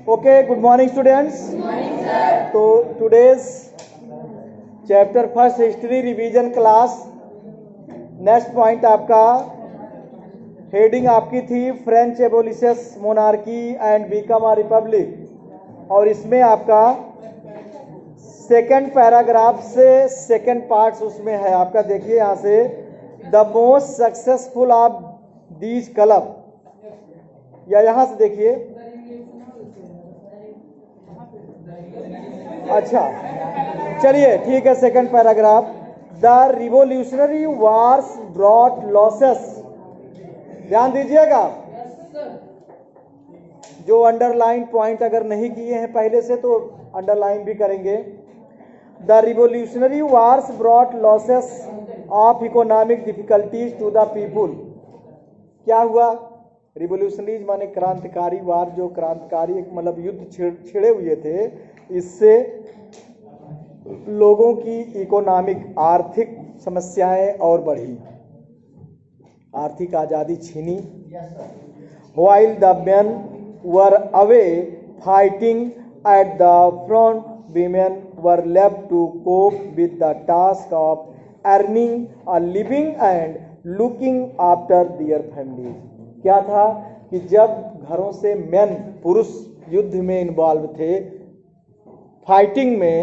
Okay, good morning students. तो today's chapter first history revision class. Next point आपका heading आपकी थी French abolishes monarchy and become a republic, और इसमें आपका सेकंड पैराग्राफ से सेकंड पार्ट्स उसमें है आपका। देखिए यहाँ से the most successful of these club, या यहाँ से देखिए, अच्छा चलिए ठीक है, second paragraph. The revolutionary wars brought losses, ध्यान दीजिएगा, जो अंडरलाइन पॉइंट अगर नहीं किए हैं पहले से तो अंडरलाइन भी करेंगे। The revolutionary wars brought losses of economic difficulties to the people. क्या हुआ? रिवोल्यूशनरीज माने क्रांतिकारी वार, जो क्रांतिकारी मतलब युद्ध छिड़े हुए थे, इससे लोगों की इकोनॉमिक आर्थिक समस्याएं और बढ़ी, आर्थिक आज़ादी छीनी। While the main were away fighting at the front, women were left to cope with the task of earning a living and looking after their families। क्या था कि जब घरों से मेन पुरुष युद्ध में इन्वॉल्व थे, फाइटिंग में,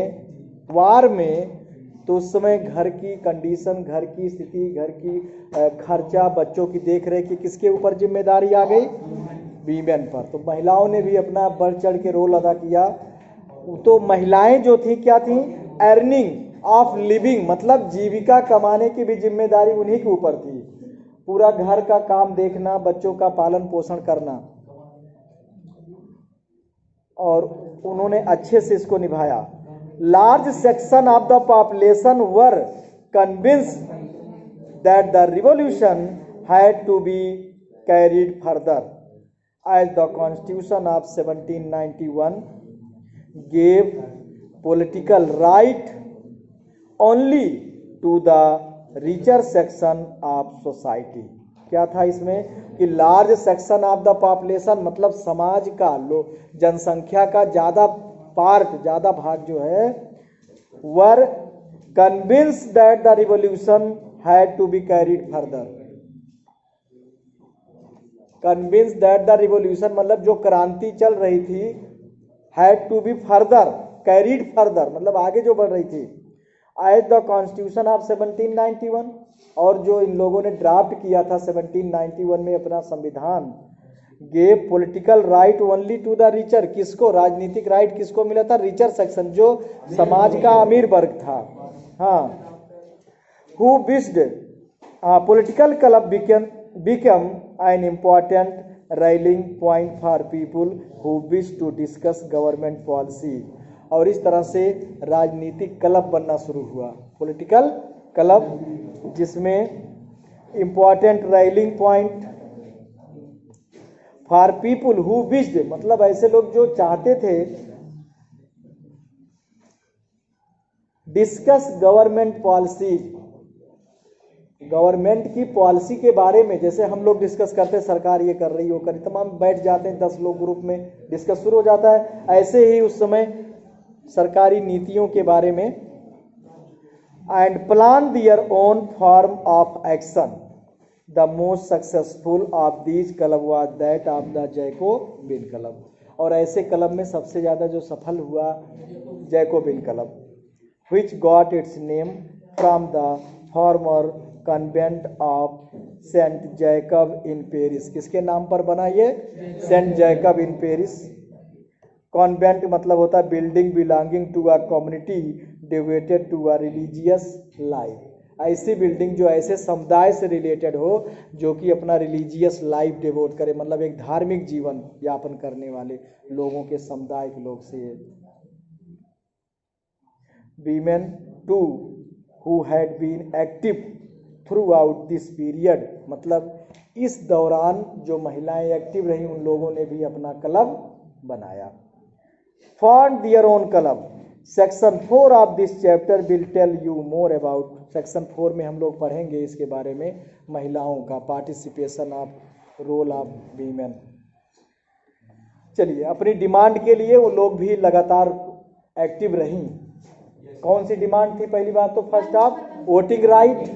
वार में, तो उस समय घर की कंडीशन, घर की स्थिति, घर की खर्चा, बच्चों की देख रेख की किसके ऊपर जिम्मेदारी आ गई? वीमेन पर। तो महिलाओं ने भी अपना बढ़ चढ़ के रोल अदा किया। तो महिलाएं जो थी क्या थी? अर्निंग ऑफ लिविंग, मतलब जीविका कमाने की भी जिम्मेदारी उन्हीं के ऊपर थी। पूरा घर का काम देखना, बच्चों का पालन पोषण करना, और उन्होंने अच्छे से इसको निभाया। Large section of the population were convinced that the revolution had to be carried further as the constitution of 1791 gave political right only to the richer section of society। क्या था इसमें कि large section of the population मतलब समाज का जनसंख्या का ज्यादा पार्ट, ज्यादा भाग जो है, were convinced that the revolution had to be carried further. Convinced that the revolution मतलब जो क्रांति चल रही थी, had to be further, carried further मतलब आगे जो बढ़ रही थी, एज द कॉन्स्टिट्यूशन ऑफ 1791, और जो इन लोगों ने ड्राफ्ट किया था 1791 में अपना संविधान, gave political right only to the richer. किसको? राजनीतिक राइट किसको मिला था? रिचर सेक्शन, जो समाज का अमीर वर्ग था। हाँ, who wished political club become an important rallying point for people who wish to discuss government policy. और इस तरह से राजनीतिक क्लब बनना शुरू हुआ, पॉलिटिकल क्लब, जिसमें important rallying point for people who wished मतलब ऐसे लोग जो चाहते थे डिस्कस गवर्नमेंट पॉलिसी, गवर्नमेंट की पॉलिसी के बारे में। जैसे हम लोग डिस्कस करते हैं, सरकार ये कर रही है, वो कर रही, तमाम बैठ जाते हैं 10 लोग ग्रुप में, डिस्कस शुरू हो जाता है। ऐसे ही उस समय सरकारी नीतियों के बारे में, and plan their own form of action. The most successful of these club was that of the Jacobin club. और ऐसे क्लब में सबसे ज़्यादा जो सफल हुआ Jacobin club, which got its name from the former convent of Saint Jacob in Paris. किसके नाम पर बना ये? Saint Jacob in Paris. Convent मतलब होता है building belonging to a community devoted to a religious life. ऐसी बिल्डिंग जो ऐसे समुदाय से रिलेटेड हो, जो कि अपना रिलीजियस लाइफ डिवोट करे, मतलब एक धार्मिक जीवन यापन करने वाले लोगों के समुदाय के लोग से। Women too who had been active throughout this period, मतलब इस दौरान जो महिलाएं एक्टिव रही, उन लोगों ने भी अपना क्लब बनाया। Form their own club. Section 4 of this chapter will tell you more about. Section 4 में हम लोग पढ़ेंगे इसके बारे में, महिलाओं का participation of role of women. चलिए, अपनी डिमांड के लिए वो लोग भी लगातार एक्टिव रहीं। कौन सी डिमांड थी? पहली बात तो first of voting right.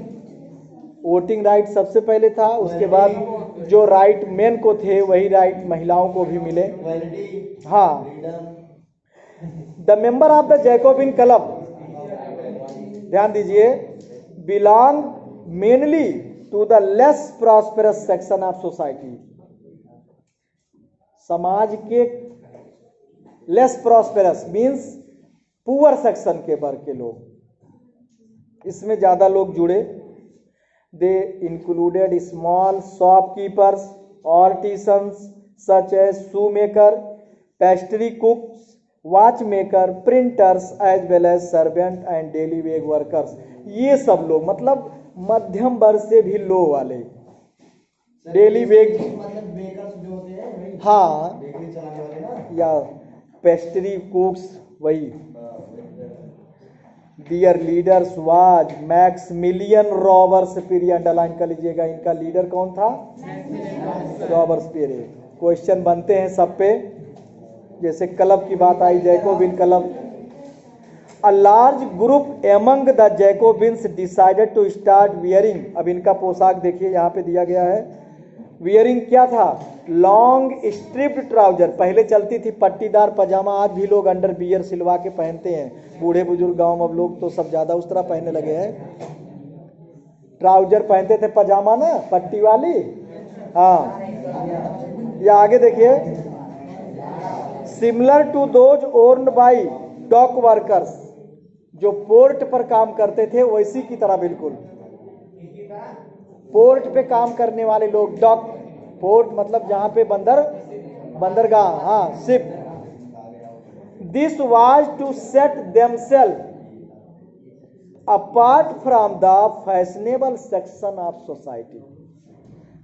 Voting right सबसे पहले था, उसके बाद जो राइट मेन को थे वही राइट महिलाओं को भी मिले। हाँ, the member of the Jacobin club, ध्यान दीजिए, belong mainly to the less prosperous section of society. समाज के less prosperous means poor section के वर्ग के लोग, इसमें ज्यादा लोग जुड़े। They included small shopkeepers, artisans such as shoemaker, pastry cooks, watchmaker, printers as well as servant and daily wage workers. ये सब लोग मतलब मध्यम वर्ग से भी लो वाले, डेली वेज मतलब बेकर्स जो होते हैं वही, हाँ, बेकरी चलाने वाले ना, या पेस्ट्री कुक्स वही। Their leaders was Maximilien Robespierre, underline कर लीजिएगा, इनका लीडर कौन था? रॉबर्सपियर। क्वेश्चन बनते हैं सब पे, जैसे क्लब की बात आई, Jacobin club. A large group among the Jacobins decided to start wearing, अब इनका पोशाक देखिए यहाँ पे दिया गया है। वियरिंग क्या था? लॉन्ग स्ट्रिप्ड ट्राउजर, पहले चलती थी पट्टीदार पजामा, आज भी लोग अंडर बियर सिलवा के पहनते हैं। बूढ़े बुजुर्ग गांव में अब लोग तो सब ज्यादा उस तरह पहनने लगे हैं। ट्राउजर पहनते थे, पजामा ना पट्टी वाली। हाँ, या आगे देखिए, similar to those owned by dock workers, जो पोर्ट पर काम करते थे वैसी की तरह, बिल्कुल पोर्ट पे काम करने वाले लोग। डॉक, पोर्ट मतलब जहां पे बंदरगाह, हाँ, ship. This was to set themselves apart from the fashionable section of society.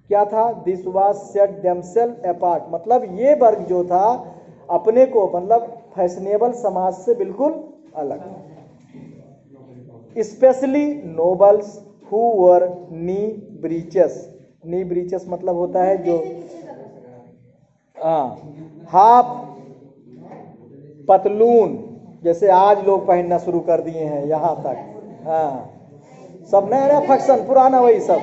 क्या था? This was set themselves apart, मतलब ये वर्ग जो था अपने को मतलब फैशनेबल समाज से बिल्कुल अलग। Specially nobles who were knee breaches, knee breaches मतलब होता है जो हाफ पतलून, जैसे आज लोग पहनना शुरू कर दिए हैं यहाँ तक। हाँ, सब नया नया फैक्शन, पुराना वही सब।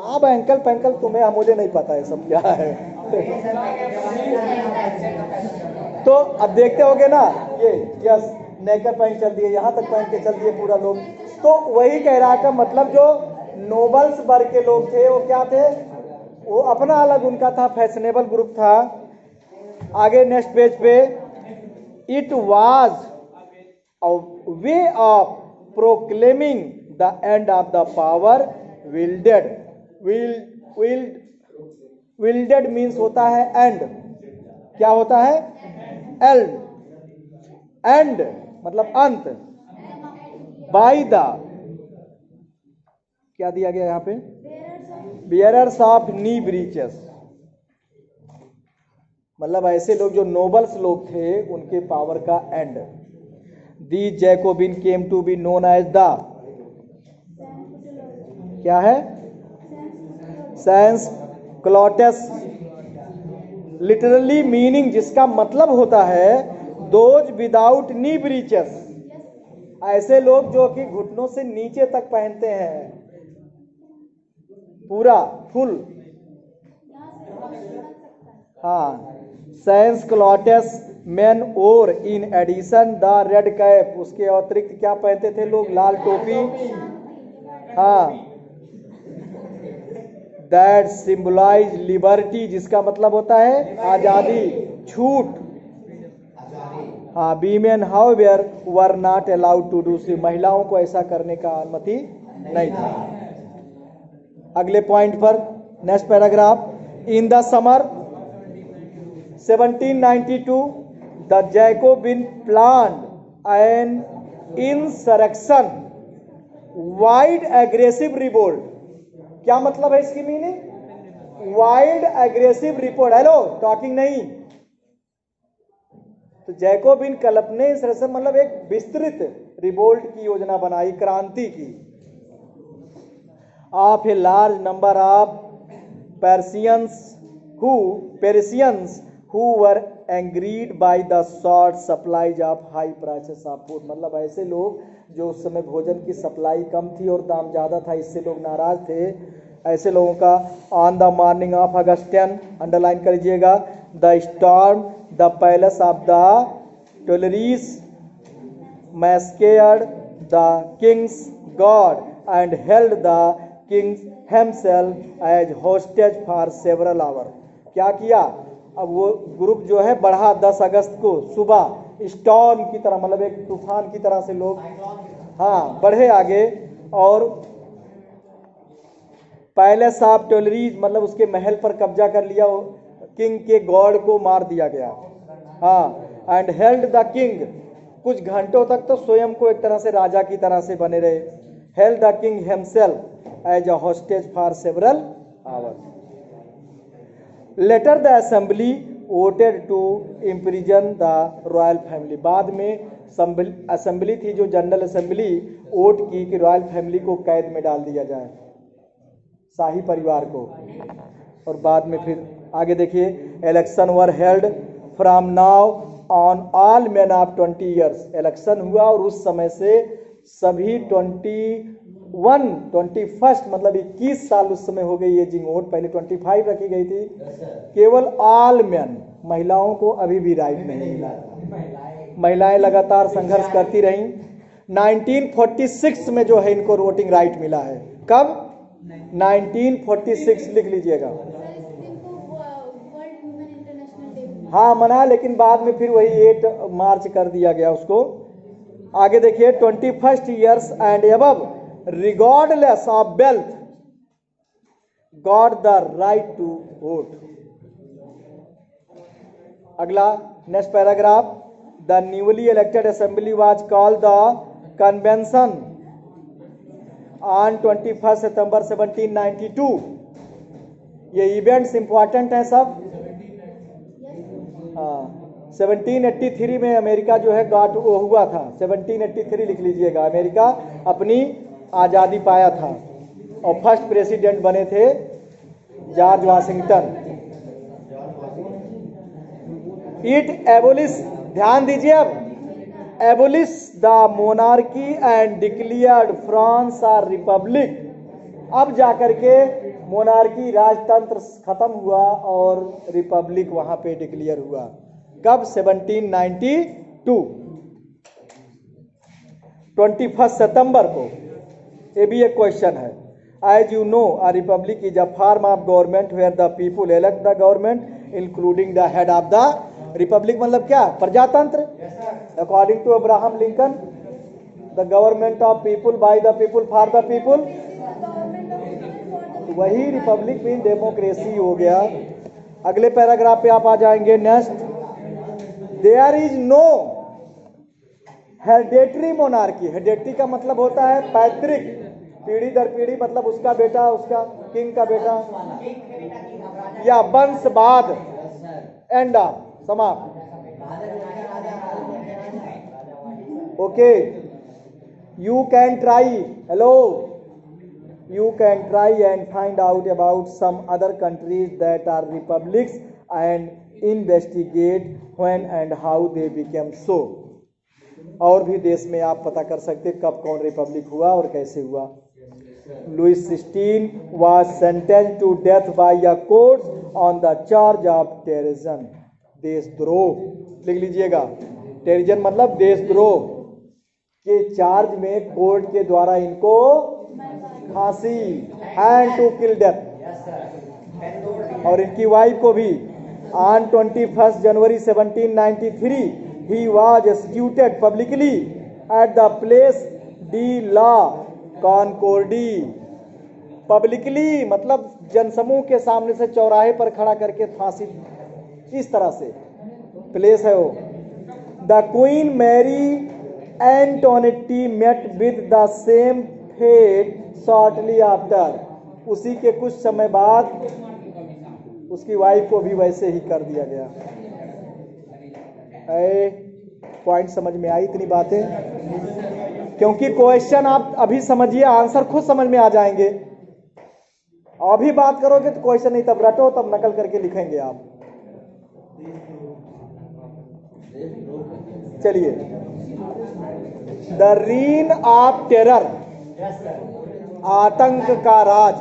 अब एंकल पैंकल तुम्हें, मुझे नहीं पता है सब क्या है। तो अब देखते होगे ना, ये यस नेकर पैंट चल दिए, यहाँ तक पहन के चल दिए पूरा लोग। तो वही कह रहा था, मतलब जो नोबल्स वर्ग के लोग थे वो क्या थे? वो अपना अलग उनका था, फैशनेबल ग्रुप था। आगे नेक्स्ट पेज पे, it was a way of proclaiming the end of the power wielded. Wielded means होता है एंड, क्या होता है? एंड, एंड मतलब अंत। बाय द, क्या दिया गया यहाँ पे? बियरर्स ऑफ नी ब्रीचेस, मतलब ऐसे लोग जो नोबल्स लोग थे उनके पावर का end. The Jacobin came to be known as the, क्या है? सैंस क्लॉटस, लिटरली मीनिंग जिसका मतलब होता है दोज विदाउट नी ब्रीचेस, ऐसे लोग जो कि घुटनों से नीचे तक पहनते हैं पूरा फुल। हाँ, सैंस क्लॉटस मैन और in addition the red cap, उसके अतिरिक्त क्या पहनते थे लोग? लाल टोपी। हाँ, दैट सिंबलाइज लिबर्टी, जिसका मतलब होता है आजादी, छूट। हाँ, women however were not allowed to do so, महिलाओं को ऐसा करने का अनुमति नहीं था। अगले पॉइंट पर, next paragraph, in the summer 1792 the Jacobin planned an insurrection wide aggressive revolt. क्या मतलब है इसकी meaning? Wide aggressive report, hello talking नहीं। तो जैकोबिन क्लब ने इंसरेक्शन मतलब एक विस्तृत रिवोल्ट की योजना बनाई, क्रांति की। Of a large number of पर्सियंस who Persians who were angered by the short supplies of high prices of food। मतलब ऐसे लोग जो उस समय भोजन की सप्लाई कम थी और दाम ज़्यादा था, इससे लोग नाराज थे। ऐसे लोगों का on the morning of August 10 underline कर लीजिएगा, the storm the palace of the Tuileries massacred the king's guards and held the king himself as hostage for several hour. क्या किया? अब वो ग्रुप जो है बढ़ा 10 अगस्त को सुबह स्टॉर्म की तरह, मतलब एक तूफान की तरह से लोग बढ़े आगे, और पैलेस ऑफ टोलरीज मतलब उसके महल पर कब्जा कर लिया, किंग के गॉड को मार दिया गया। एंड हेल्ड द किंग, कुछ घंटों तक तो स्वयं को एक तरह से राजा की तरह से बने रहे। Held the king himself as a hostage for several hours. Later the assembly voted to imprison the royal family. बाद में असेंबली थी जो जनरल असेंबली, वोट की कि रॉयल फैमिली को कैद में डाल दिया जाए, शाही परिवार को। और बाद में फिर आगे देखिए, election were held from now on all main of 20 years. Election हुआ और उस समय से सभी 21 मतलब 21 साल उस समय हो गई एजिंग वोट, पहले 25 रखी गई थी। केवल ऑल मेन, महिलाओं को अभी भी राइट नहीं मिला। महिलाएं लगातार संघर्ष करती रहीं। 1946 में जो है इनको वोटिंग राइट मिला है। कब? 1946 लिख लीजिएगा। हाँ मना, लेकिन बाद में फिर वही 8 मार्च कर दिया गया उसको। आगे देखिए, 21 years and above regardless of wealth got the right to vote। अगला next paragraph, the newly elected assembly was called the convention on 21 सितंबर 1792। ये इवेंट्स इंपॉर्टेंट हैं सब। 1783 में अमेरिका जो है गॉट वो हुआ था, 1783 लिख लीजिएगा। अमेरिका अपनी आज़ादी पाया था और फर्स्ट प्रेसिडेंट बने थे जॉर्ज वाशिंगटन। इट एबोलिश, ध्यान दीजिए अब, abolish the monarchy and declared France are republic. अब जाकर के मोनार्की राजतंत्र खत्म हुआ और रिपब्लिक वहां पे डिक्लेयर हुआ। कब? 1792 21 सितंबर को। ये भी एक क्वेश्चन है। As you know a republic is a form of government where the people elect the government including the head of the republic. मतलब क्या? प्रजातंत्र। According to Abraham Lincoln, the government of people by the people for the people, वही republic में democracy हो गया। अगले paragraph पे आप आ जाएंगे। Next, there is no hereditary monarchy. Hereditary का मतलब होता है पैतृक, पीढ़ी दर पीढ़ी, मतलब उसका बेटा, उसका किंग का बेटा, या वंशवाद, एंड समाप्त। Okay, you can try, hello, you can try and find out about some other countries that are republics and investigate when and how they became so। और भी देश में आप पता कर सकते कब कौन रिपब्लिक हुआ और कैसे हुआ। Louis 16 was sentenced to death by a court on the charge of terrorism। देशद्रोह लिख लीजिएगा। टेरिजन मतलब देशद्रोह के चार्ज में कोर्ट के द्वारा इनको फांसी, एंड टू किल डेथ, और इनकी वाइफ को भी। On 21 January 1793 he was executed publicly at the Place de la Concorde. Publicly मतलब जनसमूह के सामने से चौराहे पर खड़ा करके फांसी, इस तरह से प्लेस है वो। The queen Marie Antoinette met with the same fate shortly after. उसी के कुछ समय बाद उसकी वाइफ को भी वैसे ही कर दिया गया। पॉइंट समझ में आई इतनी बातें? क्योंकि क्वेश्चन आप अभी समझिए, आंसर खुद समझ में आ जाएंगे। अभी बात करोगे तो क्वेश्चन नहीं, तब रटो, तब नकल करके लिखेंगे आप। चलिए, द रीन ऑफ टेरर, आतंक का राज।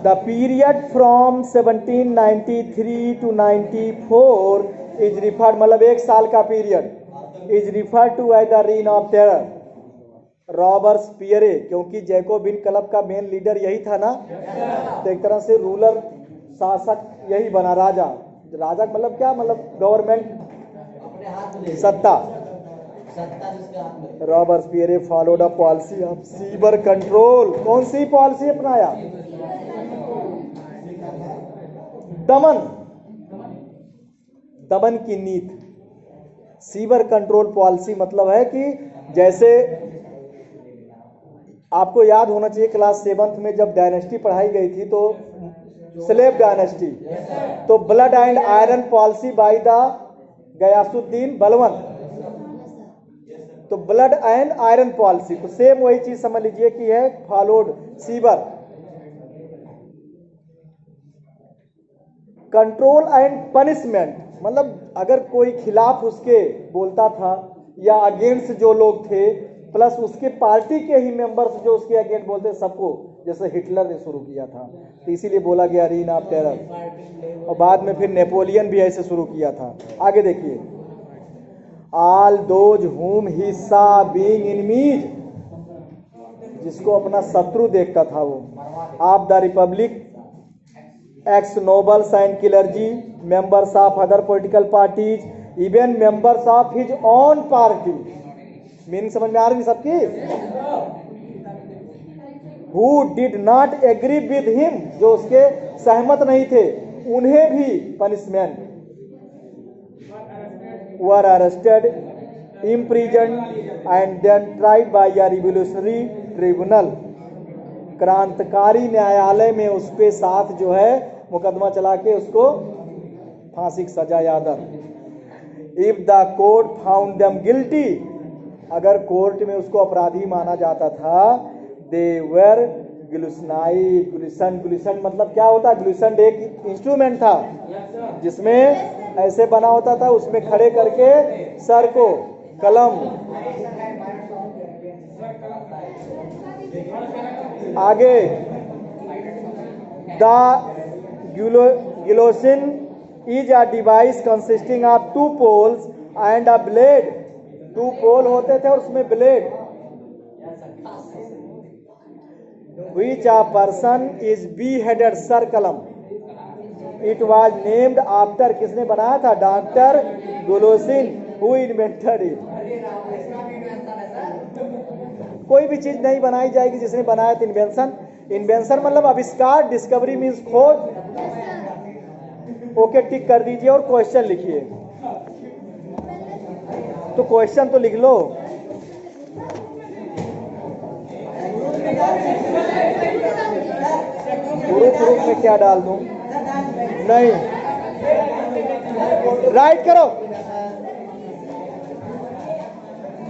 The period from 1793 to 94 is referred, मतलब 1 साल का period, is referred to as the reign of terror. Robespierre, क्योंकि जैकोबिन क्लब का मेन लीडर यही था ना, तो एक तरह से रूलर, शासक यही बना, राजा। राजा मतलब क्या, मतलब गवर्नमेंट, सत्ता। Robespierre followed a policy of severe control. कौन सी पॉलिसी अपनाया? दमन, दमन की नीति। सीवर कंट्रोल पॉलिसी मतलब है कि जैसे आपको याद होना चाहिए क्लास 7th में जब डायनेस्टी पढ़ाई गई थी, तो स्लेव डायनेस्टी, तो blood and iron policy by the Ghiyasuddin Balwant, तो ब्लड एंड आयरन पॉलिसी, तो सेम वही चीज समझ लीजिए कि है followed severe. Control and punishment, मतलब अगर कोई खिलाफ उसके बोलता था या अगेंस्ट जो लोग थे, प्लस उसके पार्टी के ही मेंबर्स जो उसके अगेंस्ट बोलते, सबको, जैसे हिटलर ने शुरू किया था, तो इसीलिए बोला गया रीन ऑफ टेरर। और बाद में फिर नेपोलियन भी ऐसे शुरू किया था। आगे देखिए, ऑल दोज हुम ही सा बीइंग एनिमीज, जिसको अपना शत्रु देखता था वो, of the republic, ex nobles and clergy, members of other political parties, even members of his own party. Meaning समझ में आ रही सबकी? Who did not agree with him, जो उसके सहमत नहीं थे, उन्हें भी punishment, were arrested, imprisoned and then tried by a revolutionary tribunal. क्रांतिकारी न्यायालय में उसके साथ जो है मुकदमा चला के उसको फांसी की सजा Yadav. If the court found them guilty, अगर कोर्ट में उसको अपराधी माना जाता था, दे वर ग्लूसनाइड। ग्लूसन मतलब क्या होता है? ग्लूसन एक इंस्ट्रूमेंट था जिसमें ऐसे बना होता था, उसमें खड़े करके सर को कलम, आगे the guillotine is a device consisting of 2 poles and a blade. 2 pole होते थे और उसमें blade. Which a person is beheaded, सर कलम। इट वॉज नेम्ड आफ्टर, किसने बनाया था? Doctor Guillotin, who invented it. कोई भी चीज नहीं बनाई जाएगी जिसने बनाया था इन्वेंशन। इन्वेंशन मतलब आविष्कार, डिस्कवरी मीन्स खोज। ओके, टिक कर दीजिए और क्वेश्चन लिखिए। तो क्वेश्चन तो लिख लो। ग्रुप में क्या डाल दूं? नहीं, राइट करो।